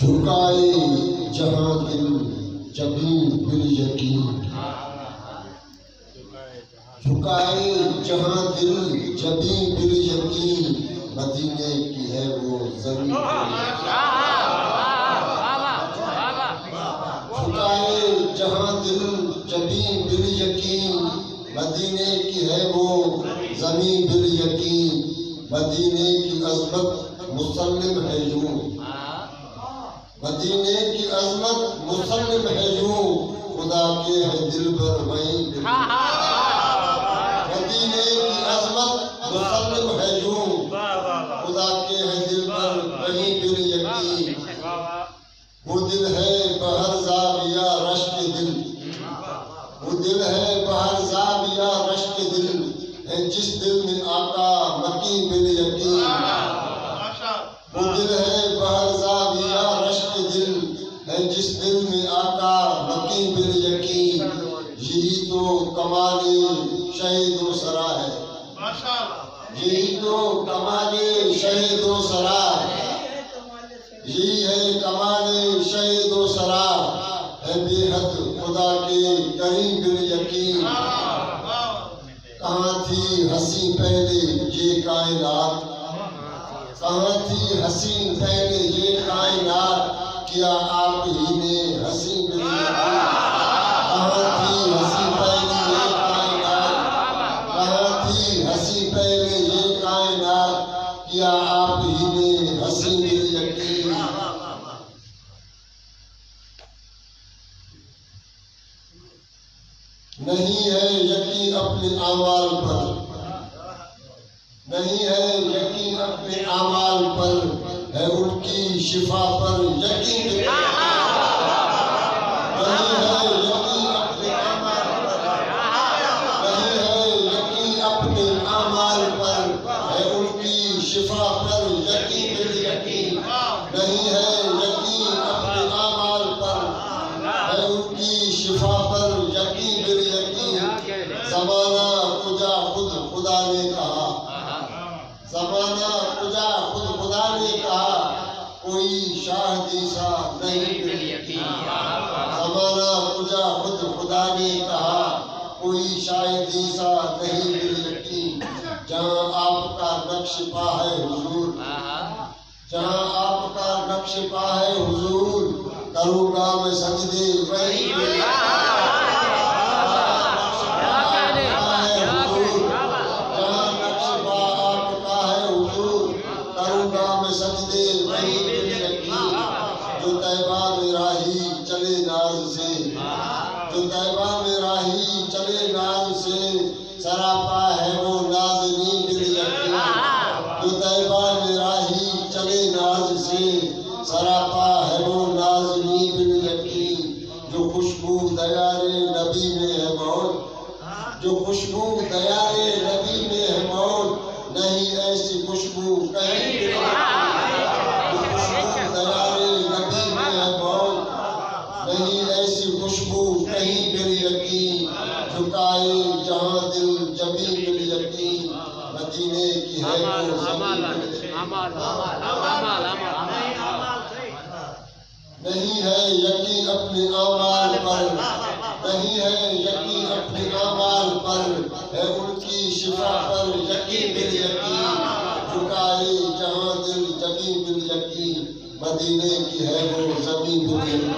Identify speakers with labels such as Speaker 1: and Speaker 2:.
Speaker 1: جھکائے جہاں دل جبیں بال یقین، جھکائے جہاں دل جبیں بال یقین، مدینے کی ہے وہ زمین، جھکائے جہاں دل جبیں بال یقین، مدینے کی ہے وہ زمین بال یقین، مدینے کی عظمت مسلم ہے یوں، مدینے کی عظمت مسلم ہے یوں، خدا کے ہے دل بر وہیں مدینے کی عظمت مسلم ہے یوں، خدا کے ہے دل بر وہیں بال یقین، وہ دل ہے بہر زاویہ رشک دل، وہ دل ہے بہر زاویہ رشک دل، ہے جس دل میں آقا مکی بال یقین، وہ دل ہے بہر زاویہ رشک دل، ہے جس دل میں آقا مکی بال یقین، یہی تو کمال شہید و سرا ہے، یہی تو کمال شہید و سرا، یہی ہے کمال شہید و سرا، ہے بے حد خدا کے کریم بال یقین، کہاں تھی ہنسی پہلے یہ کائنات، کہاں تھی حسین پہلے یہ کائنات، کیا آپ ہی نے حسین بال یقین، کہاں تھی ہنسی پہلے یہ کائنات، کہاں تھی ہنسی پہلے یہ کائنات، کیا آپ ہی نے حسین بال یقین، نہیں ہے یقین اپنے اعمال پر، نہیں ہے یقین اپنے اعمال پر، ہے ان کی شفا پر یقین، نہیں ہے یقین اپنے اعمال پر، نہیں ہے یقین اپنے اعمال پر، ہے ان کی شفا پر یقین بال یقین، نہیں ہے یقین اپنے اعمال پر، ہے ان کی شفا پر یقین بال یقین، زمانہ کجا خود خدا نے کہا، زمانہ کجا خود خدا نے کہا، کوئی شاہدی سا نہیں بال یقین، زمانہ کجا خود خدا نے کہا، کوئی شاہدی سا نہیں بال یقین، جہاں آپ کا نقش پا ہے حضور، جہاں آپ کا نقش پا ہے حضور، کروں گا میں سجدے وہیں بال یقین، سجدے وہیں بال یقین، جو طیبہ میں راہی چلے ناز سے، جو طیبہ میں راہی چلے ناز سے، سراپا ہے وہ نازنین بال یقین، جو طیبہ میں راہی چلے ناز سے، سراپا ہے وہ نازنین بال یقین، جو خوشبو دیار نبی میں ہے موت، جو خوشبو دیار نبی میں ہے موت، نہیں ایسی خوشبو کہیں بال یقین، نہیں ایسی خوشبو کہیں بال یقین، جھکائے جہاں دل جبیں بال یقین، مدینے کی ہے وہ زمین، نہیں ہے یقین اپنے اعمال پر، نہیں ہے یقین اپنے اعمال پر، ہے ان کی شفا پر یقین بال یقین، جھکائے جہاں دل جبیں بال یقین، مدینے کی ہے وہ زمین بال یقین۔